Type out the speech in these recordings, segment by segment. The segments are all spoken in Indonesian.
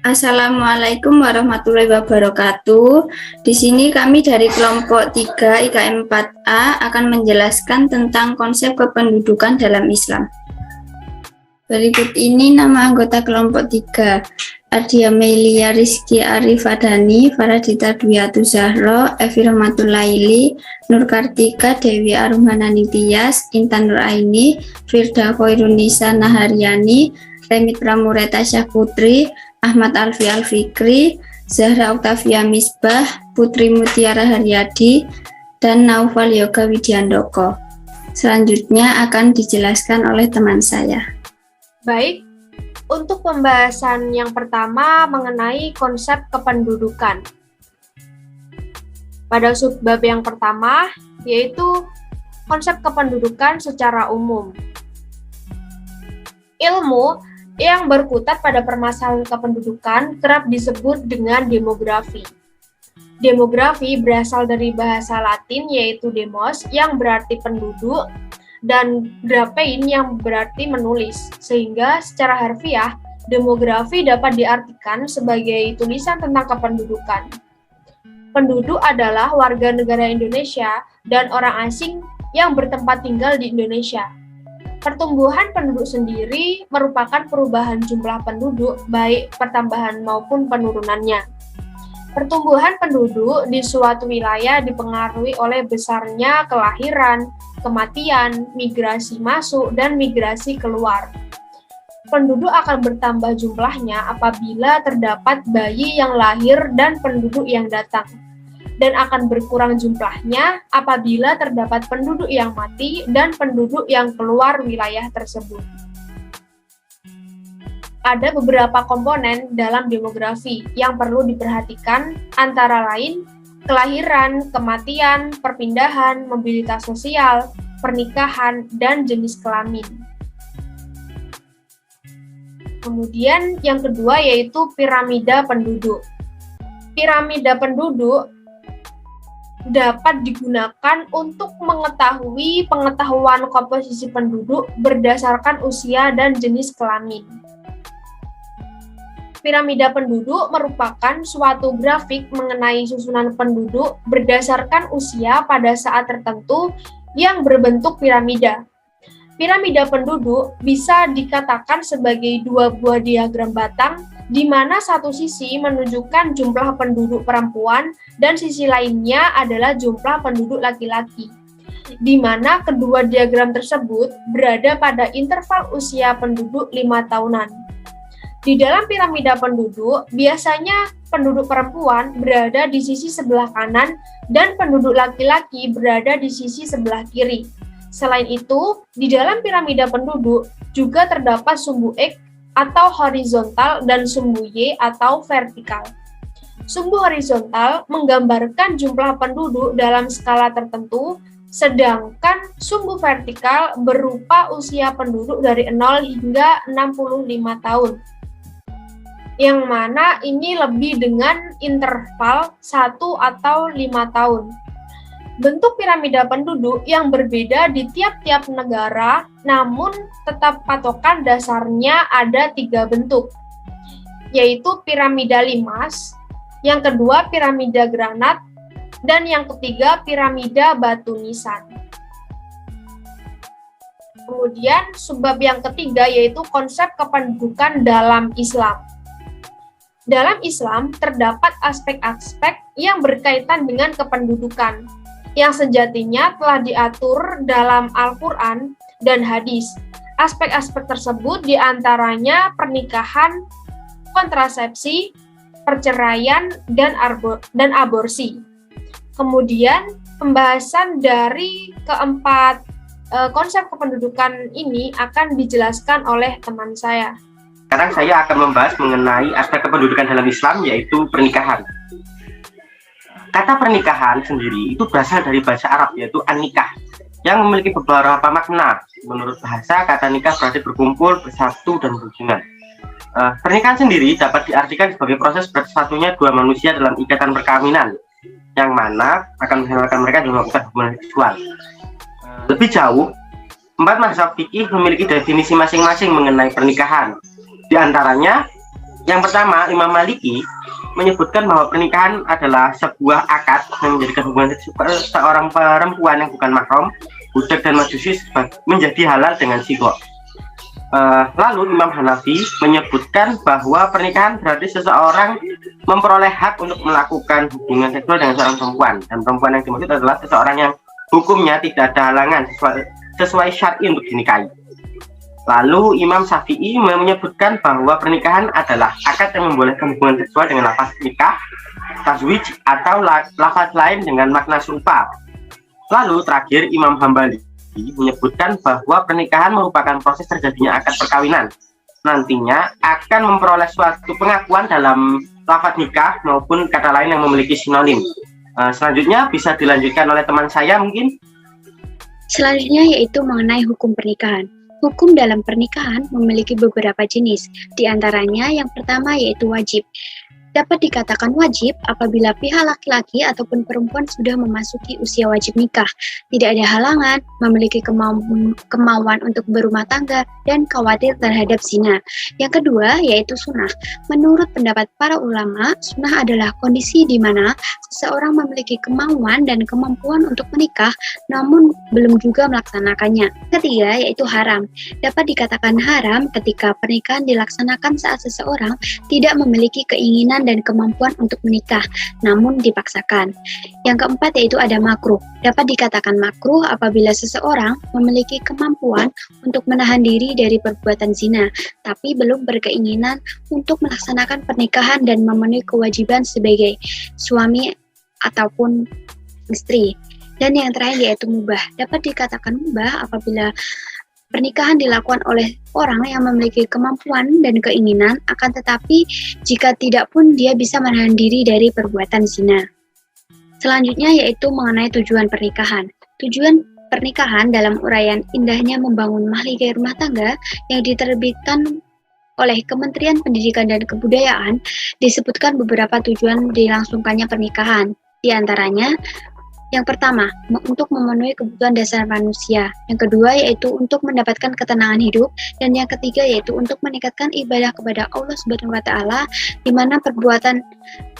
Assalamualaikum warahmatullahi wabarakatuh. Di sini kami dari kelompok 3 IKM 4A akan menjelaskan tentang konsep kependudukan dalam Islam. Berikut ini nama anggota kelompok 3. Ardia Melia Rizky Arifadani, Faradita Dwiatu Zahro, Evi Rahmatul Laili, Nur Kartika Dewi Arumhanani Tias, Intan Nur Aini, Firda Khairunisa Naharyani, Remit Pramureta Syah Putri, Ahmad Alfi Alfikri, Zahra Oktavia Misbah, Putri Mutiara Haryadi, dan Naufal Yoga Widiandoko. Selanjutnya akan dijelaskan oleh teman saya. Baik, untuk pembahasan yang pertama mengenai konsep kependudukan. Pada subbab yang pertama, yaitu konsep kependudukan secara umum. Ilmu yang berkutat pada permasalahan kependudukan kerap disebut dengan demografi. Demografi berasal dari bahasa Latin yaitu demos yang berarti penduduk dan grapein yang berarti menulis, sehingga secara harfiah demografi dapat diartikan sebagai tulisan tentang kependudukan. Penduduk adalah warga negara Indonesia dan orang asing yang bertempat tinggal di Indonesia. Pertumbuhan penduduk sendiri merupakan perubahan jumlah penduduk, baik pertambahan maupun penurunannya. Pertumbuhan penduduk di suatu wilayah dipengaruhi oleh besarnya kelahiran, kematian, migrasi masuk, dan migrasi keluar. Penduduk akan bertambah jumlahnya apabila terdapat bayi yang lahir dan penduduk yang datang, dan akan berkurang jumlahnya apabila terdapat penduduk yang mati dan penduduk yang keluar wilayah tersebut. Ada beberapa komponen dalam demografi yang perlu diperhatikan, antara lain kelahiran, kematian, perpindahan, mobilitas sosial, pernikahan, dan jenis kelamin. Kemudian yang kedua yaitu piramida penduduk. Piramida penduduk dapat digunakan untuk mengetahui pengetahuan komposisi penduduk berdasarkan usia dan jenis kelamin. Piramida penduduk merupakan suatu grafik mengenai susunan penduduk berdasarkan usia pada saat tertentu yang berbentuk piramida. Piramida penduduk bisa dikatakan sebagai dua buah diagram batang, di mana satu sisi menunjukkan jumlah penduduk perempuan dan sisi lainnya adalah jumlah penduduk laki-laki, di mana kedua diagram tersebut berada pada interval usia penduduk 5 tahunan. Di dalam piramida penduduk, biasanya penduduk perempuan berada di sisi sebelah kanan dan penduduk laki-laki berada di sisi sebelah kiri. Selain itu, di dalam piramida penduduk juga terdapat sumbu X atau horizontal dan sumbu Y atau vertikal. Sumbu horizontal menggambarkan jumlah penduduk dalam skala tertentu, sedangkan sumbu vertikal berupa usia penduduk dari 0 hingga 65 tahun. Yang mana ini lebih dengan interval 1 atau 5 tahun. Bentuk piramida penduduk yang berbeda di tiap-tiap negara, namun tetap patokan dasarnya ada 3 bentuk, yaitu piramida limas, yang kedua piramida granat, dan yang ketiga piramida batu nisan. Kemudian subbab yang ketiga yaitu konsep kependudukan dalam Islam. Dalam Islam terdapat aspek-aspek yang berkaitan dengan kependudukan, yang sejatinya telah diatur dalam Al-Quran dan hadis. Aspek-aspek tersebut diantaranya pernikahan, kontrasepsi, perceraian, dan aborsi. Kemudian pembahasan dari keempat konsep kependudukan ini akan dijelaskan oleh teman saya. Sekarang saya akan membahas mengenai aspek kependudukan dalam Islam, yaitu pernikahan. Kata pernikahan sendiri itu berasal dari bahasa Arab, yaitu an-nikah, yang memiliki beberapa makna. Menurut bahasa, kata nikah berarti berkumpul, bersatu, dan berhubungan. Pernikahan sendiri dapat diartikan sebagai proses bersatunya dua manusia dalam ikatan perkawinan, yang mana akan menghasilkan mereka dalam melakukan hubungan seksual. Lebih jauh, 4 mazhab fikih memiliki definisi masing-masing mengenai pernikahan. Di antaranya, Yang pertama, Imam Maliki menyebutkan bahwa pernikahan adalah sebuah akad yang menjadikan hubungan seorang perempuan yang bukan mahram, budak dan majusi menjadi halal dengan sigok. Lalu Imam Hanafi menyebutkan bahwa pernikahan berarti seseorang memperoleh hak untuk melakukan hubungan seksual dengan seorang perempuan, dan perempuan yang dimaksud adalah seseorang yang hukumnya tidak ada halangan sesuai syar'i untuk dinikahi. Lalu Imam Syafi'i menyebutkan bahwa pernikahan adalah akad yang membolehkan hubungan seksual dengan lafaz nikah, tazwij, atau lafaz lain dengan makna serupa. Lalu terakhir Imam Hambali menyebutkan bahwa pernikahan merupakan proses terjadinya akad perkawinan. Nantinya akan memperoleh suatu pengakuan dalam lafaz nikah maupun kata lain yang memiliki sinonim. Selanjutnya bisa dilanjutkan oleh teman saya mungkin. Selanjutnya yaitu mengenai hukum pernikahan. Hukum dalam pernikahan memiliki beberapa jenis, di antaranya yang pertama yaitu wajib. Dapat dikatakan wajib apabila pihak laki-laki ataupun perempuan sudah memasuki usia wajib nikah, tidak ada halangan, memiliki kemauan untuk berumah tangga, dan khawatir terhadap zina. Yang kedua yaitu sunnah. Menurut pendapat para ulama, sunnah adalah kondisi di mana seseorang memiliki kemauan dan kemampuan untuk menikah, namun belum juga melaksanakannya. Ketiga yaitu haram. Dapat dikatakan haram ketika pernikahan dilaksanakan saat seseorang tidak memiliki keinginan dan kemampuan untuk menikah, namun dipaksakan. Yang keempat yaitu ada makruh. Dapat dikatakan makruh apabila seseorang memiliki kemampuan untuk menahan diri dari perbuatan zina, tapi belum berkeinginan untuk melaksanakan pernikahan dan memenuhi kewajiban sebagai suami ataupun istri. Dan yang terakhir yaitu mubah. Dapat dikatakan mubah apabila pernikahan dilakukan oleh orang yang memiliki kemampuan dan keinginan, akan tetapi jika tidak pun dia bisa menahan diri dari perbuatan zina. Selanjutnya yaitu mengenai tujuan pernikahan. Tujuan pernikahan dalam uraian indahnya membangun mahligai rumah tangga yang diterbitkan oleh Kementerian Pendidikan dan Kebudayaan disebutkan beberapa tujuan dilangsungkannya pernikahan. Di antaranya, yang pertama, untuk memenuhi kebutuhan dasar manusia. Yang kedua, yaitu untuk mendapatkan ketenangan hidup. Dan yang ketiga, yaitu untuk meningkatkan ibadah kepada Allah Subhanahu wa Ta'ala, di mana perbuatan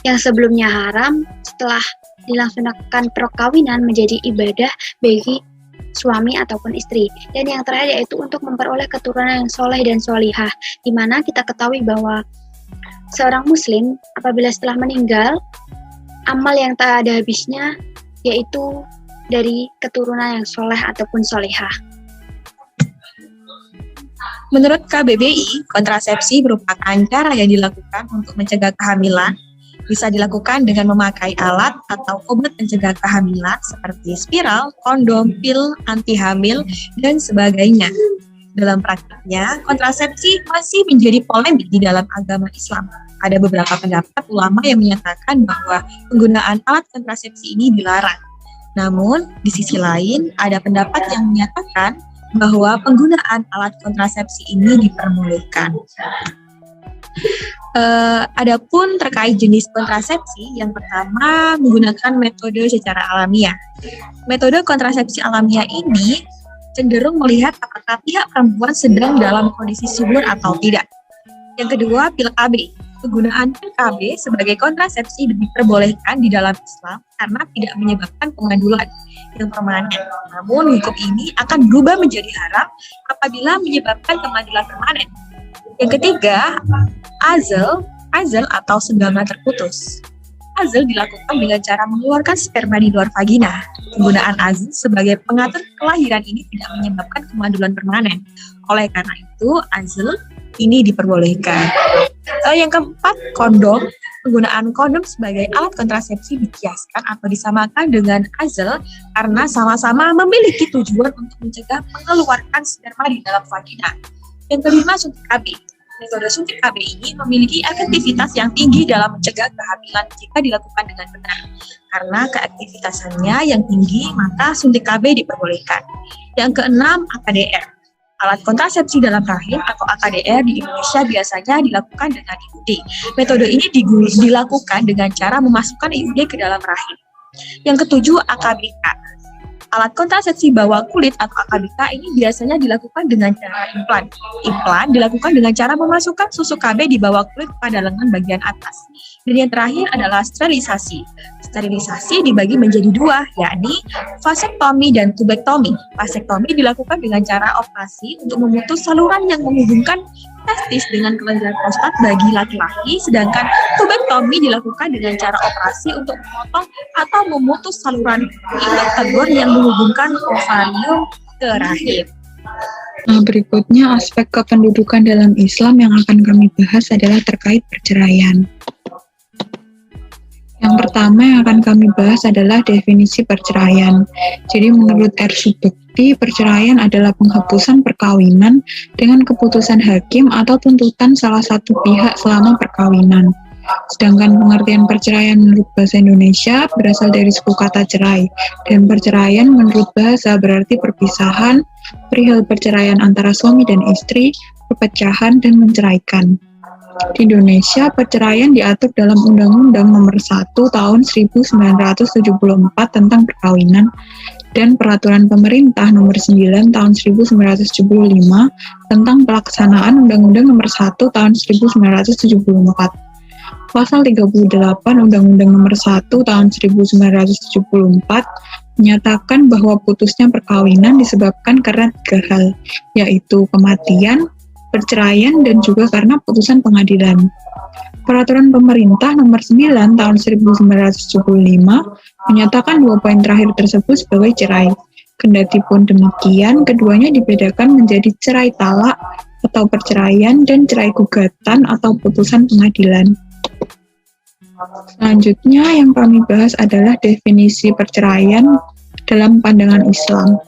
yang sebelumnya haram setelah dilangsungkan perkawinan menjadi ibadah bagi suami ataupun istri. Dan yang terakhir, yaitu untuk memperoleh keturunan yang soleh dan solihah, di mana kita ketahui bahwa seorang muslim apabila setelah meninggal, amal yang tak ada habisnya yaitu dari keturunan yang soleh ataupun solehah. Menurut KBBI, kontrasepsi merupakan cara yang dilakukan untuk mencegah kehamilan. Bisa dilakukan dengan memakai alat atau obat pencegah kehamilan seperti spiral, kondom, pil, anti hamil, dan sebagainya. Dalam praktiknya, kontrasepsi masih menjadi polemik di dalam agama Islam. Ada beberapa pendapat ulama yang menyatakan bahwa penggunaan alat kontrasepsi ini dilarang. Namun, di sisi lain, ada pendapat yang menyatakan bahwa penggunaan alat kontrasepsi ini diperbolehkan. Adapun terkait jenis kontrasepsi, yang pertama menggunakan metode secara alamiah. Metode kontrasepsi alamiah ini cenderung melihat apakah pihak perempuan sedang dalam kondisi subur atau tidak. Yang kedua, pil KB. Penggunaan pil KB sebagai kontrasepsi diperbolehkan di dalam Islam karena tidak menyebabkan pengadulan yang permanen. Namun, hukum ini akan berubah menjadi haram apabila menyebabkan pengadulan permanen. Yang ketiga, azal atau senggama terputus. Azal dilakukan dengan cara mengeluarkan sperma di luar vagina. Penggunaan azal sebagai pengatur kelahiran ini tidak menyebabkan kemandulan permanen. Oleh karena itu, azal ini diperbolehkan. Yang keempat, kondom. Penggunaan kondom sebagai alat kontrasepsi dikiaskan atau disamakan dengan azal karena sama-sama memiliki tujuan untuk mencegah mengeluarkan sperma di dalam vagina. Yang kelima, suntik KB. Metode suntik KB ini memiliki efektivitas yang tinggi dalam mencegah kehamilan jika dilakukan dengan benar. Karena keaktivitasannya yang tinggi, maka suntik KB diperbolehkan. Yang keenam, AKDR. Alat kontrasepsi dalam rahim atau AKDR di Indonesia biasanya dilakukan dengan IUD. Metode ini dilakukan dengan cara memasukkan IUD ke dalam rahim. Yang ketujuh, AKBK. Alat kontrasepsi bawah kulit atau AKBK ini biasanya dilakukan dengan cara implan. Implan dilakukan dengan cara memasukkan susu KB di bawah kulit pada lengan bagian atas. Dan yang terakhir adalah sterilisasi. Sterilisasi dibagi menjadi dua, yakni vasektomi dan tubektomi. Vasektomi dilakukan dengan cara operasi untuk memutus saluran yang menghubungkan testis dengan kelenjar prostat bagi laki-laki, sedangkan tubektomi dilakukan dengan cara operasi untuk memotong atau memutus saluran indoktagor yang menghubungkan ovarium ke rahim. Nah, berikutnya aspek kependudukan dalam Islam yang akan kami bahas adalah terkait perceraian. Yang pertama yang akan kami bahas adalah definisi perceraian. Jadi menurut R. Subekti, perceraian adalah penghapusan perkawinan dengan keputusan hakim atau tuntutan salah satu pihak selama perkawinan. Sedangkan pengertian perceraian menurut bahasa Indonesia berasal dari suku kata cerai, dan perceraian menurut bahasa berarti perpisahan, perihal perceraian antara suami dan istri, perpecahan, dan menceraikan. Di Indonesia, perceraian diatur dalam Undang-Undang Nomor 1 Tahun 1974 tentang Perkawinan dan Peraturan Pemerintah Nomor 9 Tahun 1975 tentang Pelaksanaan Undang-Undang Nomor 1 Tahun 1974. Pasal 38 Undang-Undang Nomor 1 Tahun 1974 menyatakan bahwa putusnya perkawinan disebabkan karena 3 hal, yaitu kematian, perceraian, dan juga karena putusan pengadilan. Peraturan Pemerintah Nomor 9 Tahun 1975 menyatakan 2 poin terakhir tersebut sebagai cerai. Kendatipun demikian, keduanya dibedakan menjadi cerai talak atau perceraian dan cerai gugatan atau putusan pengadilan. Selanjutnya yang kami bahas adalah definisi perceraian dalam pandangan Islam.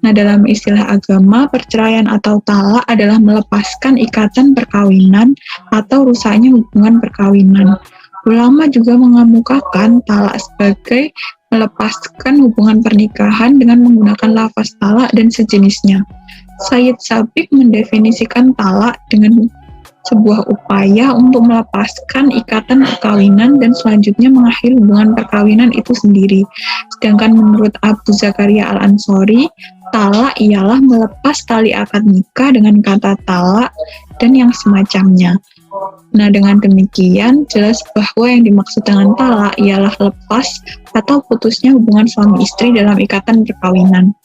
Nah, dalam istilah agama, perceraian atau talak adalah melepaskan ikatan perkawinan atau rusaknya hubungan perkawinan. Ulama juga mengemukakan talak sebagai melepaskan hubungan pernikahan dengan menggunakan lafaz talak dan sejenisnya. Sayyid Sabiq mendefinisikan talak dengan sebuah upaya untuk melepaskan ikatan perkawinan dan selanjutnya mengakhiri hubungan perkawinan itu sendiri. Sedangkan menurut Abu Zakaria Al-Ansori, talak ialah melepas tali akad nikah dengan kata talak dan yang semacamnya. Nah, dengan demikian jelas bahwa yang dimaksud dengan talak ialah lepas atau putusnya hubungan suami istri dalam ikatan perkawinan.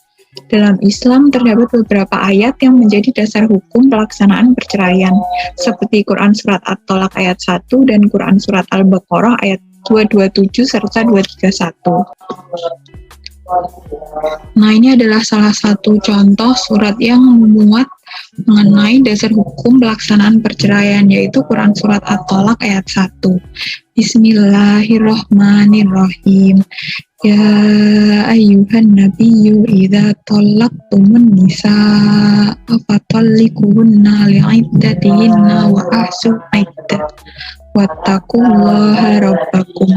Dalam Islam terdapat beberapa ayat yang menjadi dasar hukum pelaksanaan perceraian, seperti Quran Surat At-Tolak ayat 1 dan Quran Surat Al-Baqarah ayat 227 serta 231. Nah, ini adalah salah satu contoh surat yang memuat mengenai dasar hukum pelaksanaan perceraian, yaitu Quran Surat At-Tolak ayat 1. Bismillahirrahmanirrahim. Ya ayyuhan nabiyyu idza talaqtumun nisaa fatalliquhunna li'iddatihinna wa ahsul iddah wattaqullaha rabbakum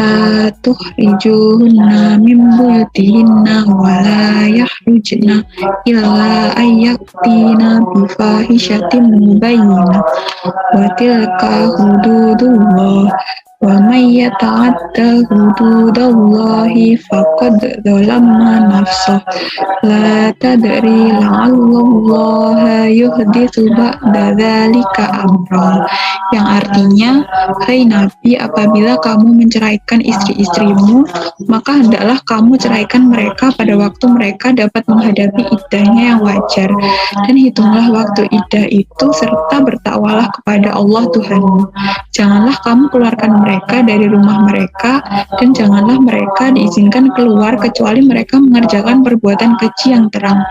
la tukhrijuhunna min buyutihinna wa la yakhrujna illa ayyatina bi fahishatin mubayyinah wa tilka hududullah wa may yata'adda hududallahi faqad dzalama nafsah la tadri la'allallaha yuhditsu ba'da dzalika amra, yang artinya, hai Nabi, apabila kamu menceraikan istri-istrimu, maka hendaklah kamu ceraikan mereka pada waktu mereka dapat menghadapi iddahnya yang wajar, dan hitunglah waktu iddah itu serta bertakwalah kepada Allah Tuhanmu. Janganlah kamu keluarkan mereka dari rumah mereka, dan janganlah mereka diizinkan keluar kecuali mereka mengerjakan perbuatan keji yang terang.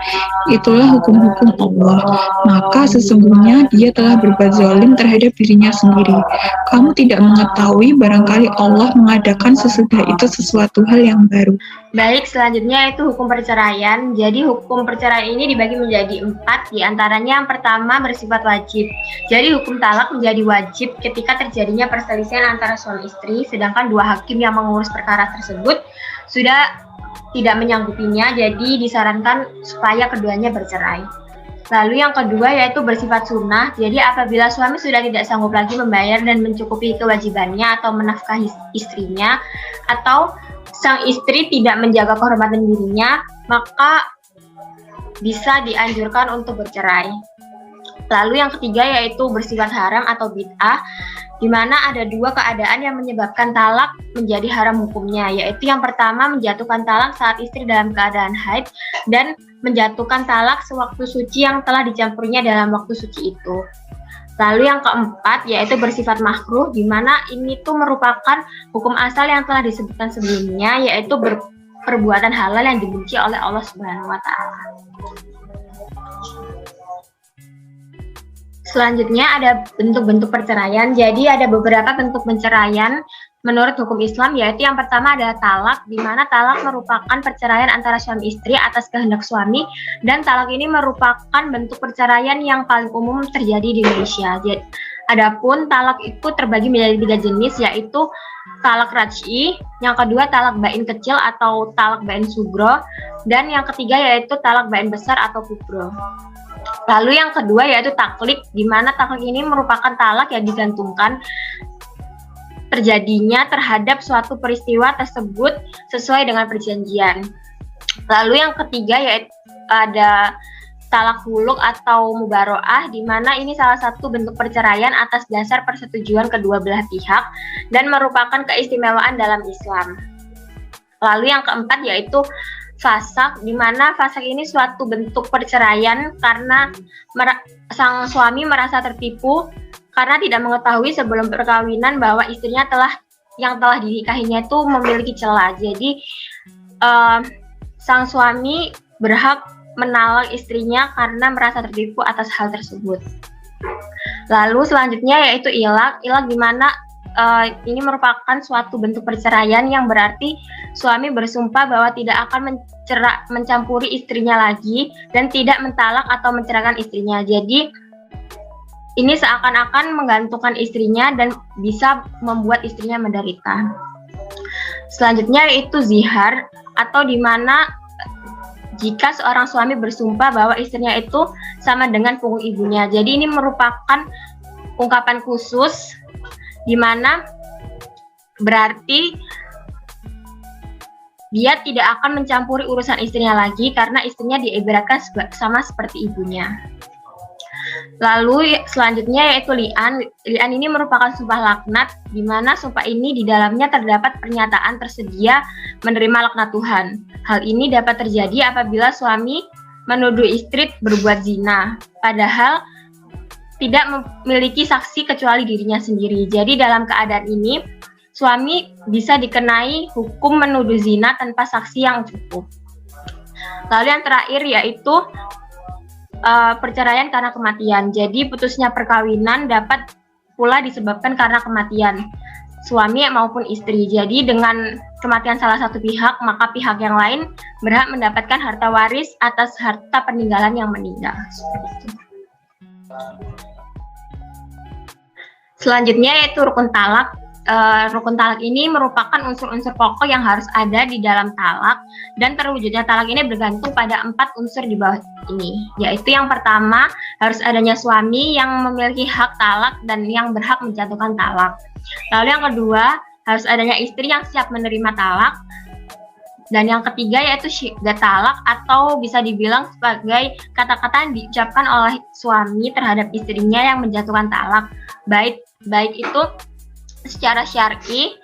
Itulah hukum-hukum Allah. Maka sesungguhnya dia telah berbuat zalim terhadap dirinya sendiri. Kamu tidak mengetahui barangkali Allah mengadakan sesudah itu sesuatu hal yang baru. Baik, selanjutnya itu hukum perceraian. Jadi hukum perceraian ini dibagi menjadi 4, diantaranya yang pertama bersifat wajib. Jadi hukum talak menjadi wajib ketika terjadinya perselisihan antara suami istri, sedangkan 2 hakim yang mengurus perkara tersebut sudah tidak menyanggupinya, jadi disarankan supaya keduanya bercerai. Lalu yang kedua yaitu bersifat sunnah. Jadi apabila suami sudah tidak sanggup lagi membayar dan mencukupi kewajibannya atau menafkahi istrinya, atau sang istri tidak menjaga kehormatan dirinya, maka bisa dianjurkan untuk bercerai. Lalu yang ketiga yaitu bersifat haram atau bid'ah, di mana ada dua keadaan yang menyebabkan talak menjadi haram hukumnya, yaitu yang pertama menjatuhkan talak saat istri dalam keadaan haid dan menjatuhkan talak sewaktu suci yang telah dicampurnya dalam waktu suci itu. Lalu yang keempat yaitu bersifat makruh, di mana ini tuh merupakan hukum asal yang telah disebutkan sebelumnya, yaitu perbuatan halal yang dibenci oleh Allah Subhanahu wa Ta'ala. Selanjutnya ada bentuk-bentuk perceraian. Jadi ada beberapa bentuk perceraian menurut hukum Islam, yaitu yang pertama adalah talak, di mana talak merupakan perceraian antara suami istri atas kehendak suami, dan talak ini merupakan bentuk perceraian yang paling umum terjadi di Indonesia. Jadi, adapun talak itu terbagi menjadi 3 jenis, yaitu talak raj'i, yang kedua talak bain kecil atau talak bain sugro, dan yang ketiga yaitu talak bain besar atau kubro. Lalu yang kedua yaitu taklik, di mana taklik ini merupakan talak yang digantungkan terjadinya terhadap suatu peristiwa tersebut sesuai dengan perjanjian. Lalu yang ketiga yaitu ada talak huluk atau mubaroah, di mana ini salah satu bentuk perceraian atas dasar persetujuan kedua belah pihak dan merupakan keistimewaan dalam Islam. Lalu yang keempat yaitu fasak, di mana fasak ini suatu bentuk perceraian karena sang suami merasa tertipu karena tidak mengetahui sebelum perkawinan bahwa istrinya yang telah dinikahinya itu memiliki celah. Jadi sang suami berhak menalak istrinya karena merasa tertipu atas hal tersebut. Lalu selanjutnya yaitu ilak, di mana ini merupakan suatu bentuk perceraian yang berarti suami bersumpah bahwa tidak akan mencampuri istrinya lagi dan tidak mentalak atau menceraikan istrinya. Jadi ini seakan-akan menggantungkan istrinya dan bisa membuat istrinya menderita. Selanjutnya yaitu zihar, atau di mana jika seorang suami bersumpah bahwa istrinya itu sama dengan punggung ibunya. Jadi ini merupakan ungkapan khusus di mana berarti dia tidak akan mencampuri urusan istrinya lagi karena istrinya diibaratkan sama seperti ibunya. Lalu selanjutnya yaitu li'an. Li'an ini merupakan sumpah laknat, di mana sumpah ini di dalamnya terdapat pernyataan tersedia menerima laknat Tuhan. Hal ini dapat terjadi apabila suami menuduh istri berbuat zina, padahal tidak memiliki saksi kecuali dirinya sendiri. Jadi dalam keadaan ini, suami bisa dikenai hukum menuduh zina tanpa saksi yang cukup. Lalu yang terakhir yaitu perceraian karena kematian. Jadi putusnya perkawinan dapat pula disebabkan karena kematian suami maupun istri. Jadi dengan kematian salah satu pihak, maka pihak yang lain berhak mendapatkan harta waris atas harta peninggalan yang meninggal. Seperti itu. Selanjutnya yaitu rukun talak. Rukun talak ini merupakan unsur-unsur pokok yang harus ada di dalam talak, dan terwujudnya talak ini bergantung pada 4 unsur di bawah ini, yaitu yang pertama harus adanya suami yang memiliki hak talak dan yang berhak menjatuhkan talak. Lalu yang kedua harus adanya istri yang siap menerima talak, dan yang ketiga yaitu syidat talak, atau bisa dibilang sebagai kata-kata yang diucapkan oleh suami terhadap istrinya yang menjatuhkan talak, baik itu secara syar'i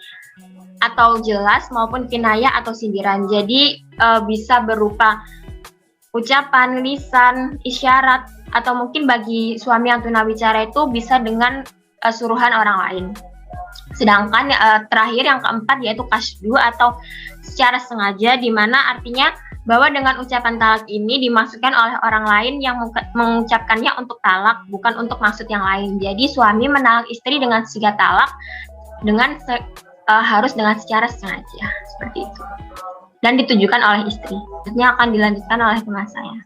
atau jelas maupun kinayah atau sindiran. Jadi bisa berupa ucapan, lisan, isyarat, atau mungkin bagi suami yang tunawicara itu bisa dengan suruhan orang lain. Sedangkan terakhir yang keempat yaitu kasdu atau secara sengaja, di mana artinya bahwa dengan ucapan talak ini dimaksudkan oleh orang lain yang mengucapkannya untuk talak, bukan untuk maksud yang lain. Jadi suami menalak istri dengan sigat talak harus dengan secara sengaja, seperti itu, dan ditujukan oleh istri. Ini akan dilanjutkan oleh teman saya.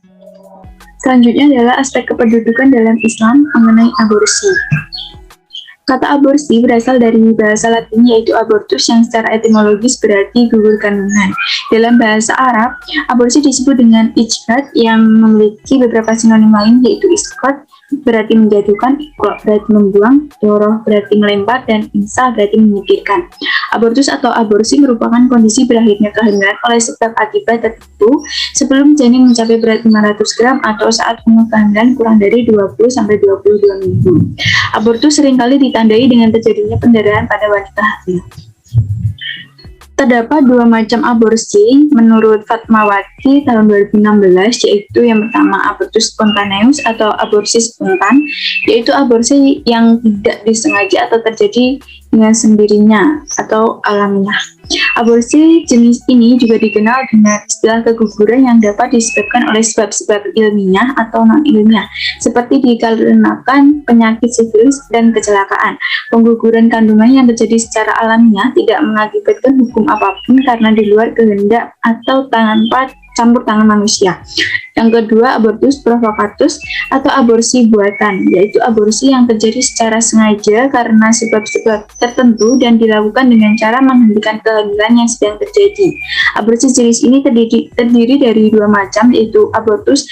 Selanjutnya adalah aspek kependudukan dalam Islam mengenai aborsi. Kata aborsi berasal dari bahasa Latin yaitu abortus yang secara etimologis berarti gugur kandungan. Dalam bahasa Arab, aborsi disebut dengan ijhad yang memiliki beberapa sinonim lain yaitu isqat berarti menjatuhkan, iqra berarti membuang, doroh berarti melempar, dan insah berarti memikirkan. Abortus atau aborsi merupakan kondisi berakhirnya kehamilan oleh sebab akibat tertentu sebelum janin mencapai berat 500 gram atau saat umur kehamilan kurang dari 20-22 minggu. Abortus seringkali ditandai dengan terjadinya pendarahan pada wanita hamil. Terdapat dua macam aborsi menurut Fatmawati tahun 2016, yaitu yang pertama abortus spontaneus atau aborsi spontan, yaitu aborsi yang tidak disengaja atau terjadi dengan sendirinya atau alamiah. Aborsi jenis ini juga dikenal dengan istilah keguguran yang dapat disebabkan oleh sebab-sebab ilmiah atau non-ilmiah, seperti dikarenakan penyakit sifilis dan kecelakaan. Pengguguran kandungan yang terjadi secara alamiah tidak mengakibatkan hukum apapun karena di luar kehendak atau tanpa campur tangan manusia. Yang kedua, abortus provokatus atau aborsi buatan, yaitu aborsi yang terjadi secara sengaja karena sebab-sebab tertentu dan dilakukan dengan cara menghentikan kehamilan yang sedang terjadi. Aborsi jenis ini terdiri dari dua macam, yaitu abortus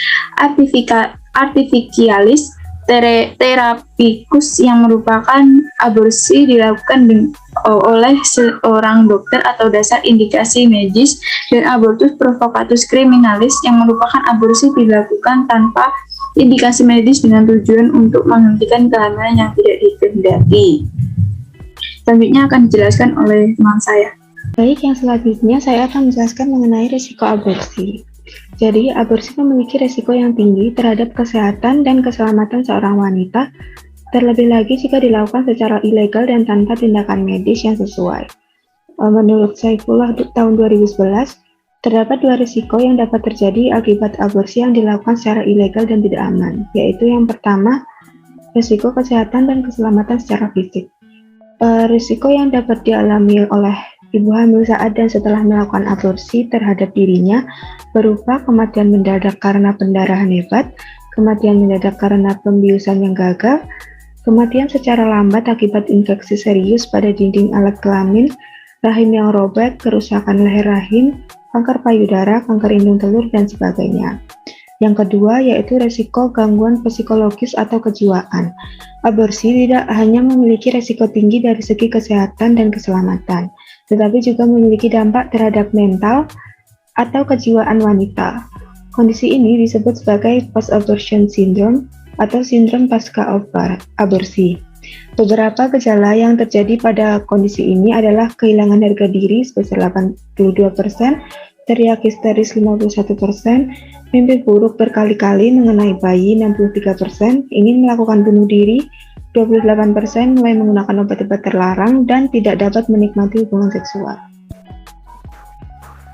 artificialis terapikus yang merupakan aborsi dilakukan oleh seorang dokter atau dasar indikasi medis, dan abortus provokatus criminalis yang merupakan aborsi dilakukan tanpa indikasi medis dengan tujuan untuk menghentikan kehamilan yang tidak dikehendaki. Selanjutnya akan dijelaskan oleh teman saya. Baik, yang selanjutnya saya akan menjelaskan mengenai risiko aborsi. Jadi, aborsi memiliki risiko yang tinggi terhadap kesehatan dan keselamatan seorang wanita, terlebih lagi jika dilakukan secara ilegal dan tanpa tindakan medis yang sesuai. Menurut Saifullah tahun 2011, terdapat dua risiko yang dapat terjadi akibat aborsi yang dilakukan secara ilegal dan tidak aman, yaitu yang pertama, risiko kesehatan dan keselamatan secara fisik. Risiko yang dapat dialami oleh ibu hamil saat dan setelah melakukan aborsi terhadap dirinya berupa kematian mendadak karena pendarahan hebat, kematian mendadak karena pembiusan yang gagal, kematian secara lambat akibat infeksi serius pada dinding alat kelamin, rahim yang robek, kerusakan leher rahim, kanker payudara, kanker indung telur, dan sebagainya. Yang kedua yaitu resiko gangguan psikologis atau kejiwaan. Aborsi tidak hanya memiliki resiko tinggi dari segi kesehatan dan keselamatan, tetapi juga memiliki dampak terhadap mental atau kejiwaan wanita. Kondisi ini disebut sebagai post-abortion syndrome atau sindrom pasca aborsi. Beberapa gejala yang terjadi pada kondisi ini adalah kehilangan harga diri sebesar 82%, teriak histeris 51%, mimpi buruk berkali-kali mengenai bayi 63%, ingin melakukan bunuh diri 28%, mulai menggunakan obat-obat terlarang, dan tidak dapat menikmati hubungan seksual.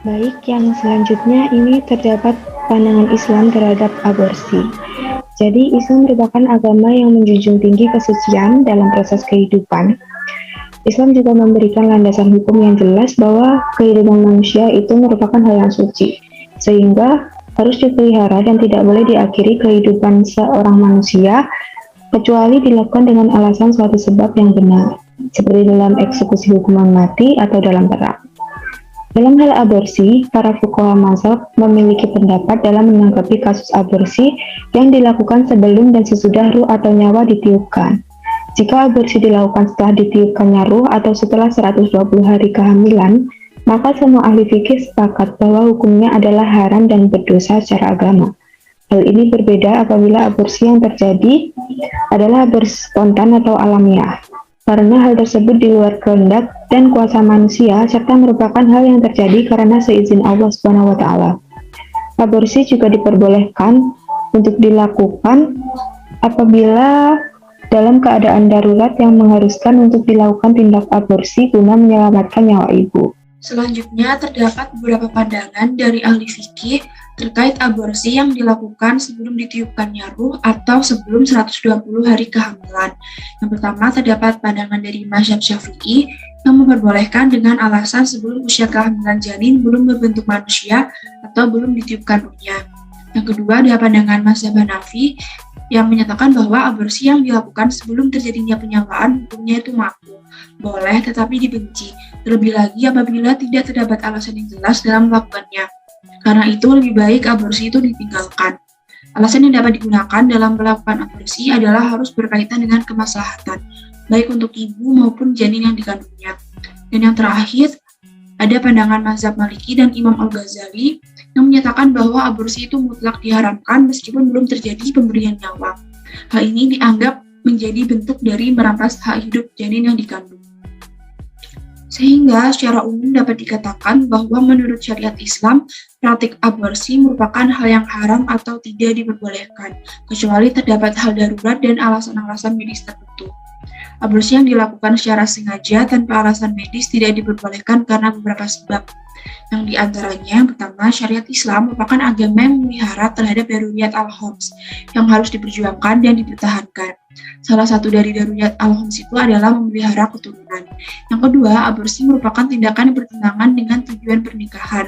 Baik, yang selanjutnya ini terdapat pandangan Islam terhadap aborsi. Jadi, Islam merupakan agama yang menjunjung tinggi kesucian dalam proses kehidupan. Islam juga memberikan landasan hukum yang jelas bahwa kehidupan manusia itu merupakan hal yang suci, sehingga harus dipelihara dan tidak boleh diakhiri kehidupan seorang manusia kecuali dilakukan dengan alasan suatu sebab yang benar, seperti dalam eksekusi hukuman mati atau dalam perang. Dalam hal aborsi, para fuqaha mazhab memiliki pendapat dalam menanggapi kasus aborsi yang dilakukan sebelum dan sesudah ruh atau nyawa ditiupkan. Jika aborsi dilakukan setelah ditiupkannya ruh atau setelah 120 hari kehamilan, maka semua ahli fikih sepakat bahwa hukumnya adalah haram dan berdosa secara agama. Hal ini berbeda apabila aborsi yang terjadi adalah aborsi spontan atau alamiah, karena hal tersebut di luar kehendak dan kuasa manusia serta merupakan hal yang terjadi karena seizin Allah SWT. Aborsi juga diperbolehkan untuk dilakukan apabila dalam keadaan darurat yang mengharuskan untuk dilakukan tindak aborsi guna menyelamatkan nyawa ibu. Selanjutnya, terdapat beberapa pandangan dari ahli fikih terkait aborsi yang dilakukan sebelum ditiupkannya ruh atau sebelum 120 hari kehamilan. Yang pertama, terdapat pandangan dari mazhab Syafi'i yang memperbolehkan dengan alasan sebelum usia kehamilan janin belum berbentuk manusia atau belum ditiupkan ruhnya. Yang kedua, ada pandangan mazhab Hanafi yang menyatakan bahwa aborsi yang dilakukan sebelum terjadinya penyalaan hukumnya itu makruh, boleh tetapi dibenci, terlebih lagi apabila tidak terdapat alasan yang jelas dalam melakukannya. Karena itu lebih baik aborsi itu ditinggalkan. Alasan yang dapat digunakan dalam melakukan aborsi adalah harus berkaitan dengan kemaslahatan, baik untuk ibu maupun janin yang dikandungnya. Dan yang terakhir, ada pandangan mazhab Maliki dan Imam Al-Ghazali yang menyatakan bahwa aborsi itu mutlak diharamkan meskipun belum terjadi pemberian nyawa. Hal ini dianggap menjadi bentuk dari merampas hak hidup janin yang dikandung. Sehingga secara umum dapat dikatakan bahwa menurut syariat Islam, praktik aborsi merupakan hal yang haram atau tidak diperbolehkan, kecuali terdapat hal darurat dan alasan-alasan medis tertentu. Aborsi yang dilakukan secara sengaja tanpa alasan medis tidak diperbolehkan karena beberapa sebab. Yang diantaranya, pertama, syariat Islam merupakan agama yang memelihara terhadap daruriyat al-homs yang harus diperjuangkan dan dipertahankan. Salah satu dari daruriyat al-homs itu adalah memelihara keturunan. Yang kedua, aborsi merupakan tindakan yang bertentangan dengan tujuan pernikahan,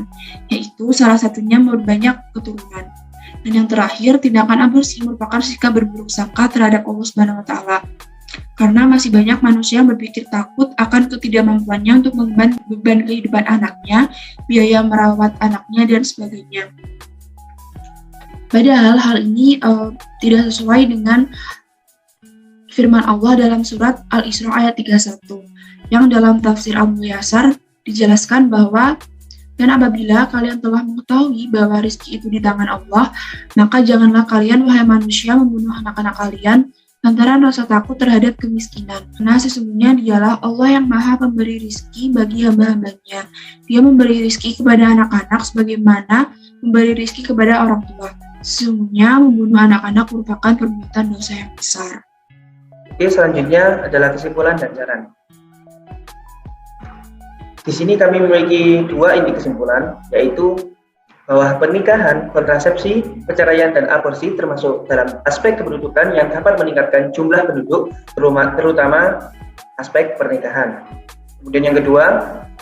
yaitu salah satunya memperbanyak keturunan. Dan yang terakhir, tindakan aborsi merupakan sikap berburuk sangka terhadap Allah Subhanahu wa Ta'ala. Karena masih banyak manusia yang berpikir takut akan ketidakmampuannya untuk mengemban beban kehidupan anaknya, biaya merawat anaknya, dan sebagainya. Padahal hal ini tidak sesuai dengan firman Allah dalam surat Al-Isra ayat 31, yang dalam tafsir Abu Yasar dijelaskan bahwa, dan apabila kalian telah mengetahui bahwa rezeki itu di tangan Allah, maka janganlah kalian, wahai manusia, membunuh anak-anak kalian lantaran rasa takut terhadap kemiskinan. Karena sesungguhnya dialah Allah yang maha pemberi rizki bagi hamba-hambanya. Dia memberi rizki kepada anak-anak sebagaimana memberi rizki kepada orang tua. Sesungguhnya membunuh anak-anak merupakan perbuatan dosa yang besar. Oke, selanjutnya adalah kesimpulan dan saran. Di sini kami memiliki dua inti kesimpulan, yaitu bahwa pernikahan, kontrasepsi, perceraian, dan aborsi termasuk dalam aspek kependudukan yang dapat meningkatkan jumlah penduduk, terutama aspek pernikahan. Kemudian yang kedua,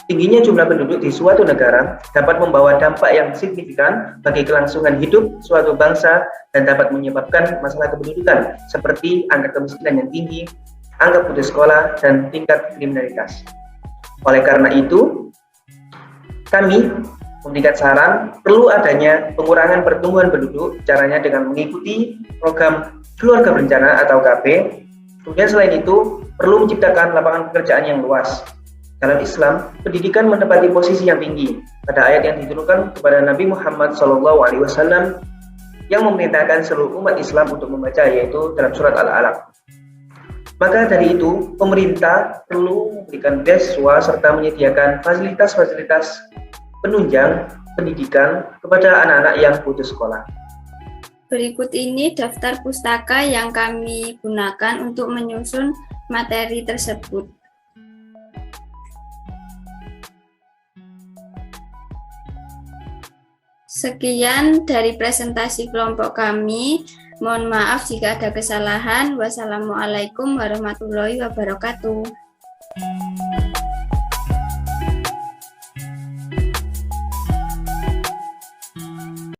tingginya jumlah penduduk di suatu negara dapat membawa dampak yang signifikan bagi kelangsungan hidup suatu bangsa dan dapat menyebabkan masalah kependudukan seperti angka kemiskinan yang tinggi, angka putus sekolah, dan tingkat kriminalitas. Oleh karena itu, kami memberikan saran perlu adanya pengurangan pertumbuhan penduduk, caranya dengan mengikuti program keluarga berencana atau KB. Kemudian selain itu, perlu menciptakan lapangan pekerjaan yang luas. Dalam Islam, pendidikan menempati posisi yang tinggi. Pada ayat yang diturunkan kepada Nabi Muhammad SAW yang memerintahkan seluruh umat Islam untuk membaca, yaitu dalam surat Al-Alaq. Maka dari itu, pemerintah perlu memberikan beasiswa serta menyediakan fasilitas-fasilitas penunjang pendidikan kepada anak-anak yang putus sekolah. Berikut ini daftar pustaka yang kami gunakan untuk menyusun materi tersebut. Sekian dari presentasi kelompok kami. Mohon maaf jika ada kesalahan. Wassalamualaikum warahmatullahi wabarakatuh.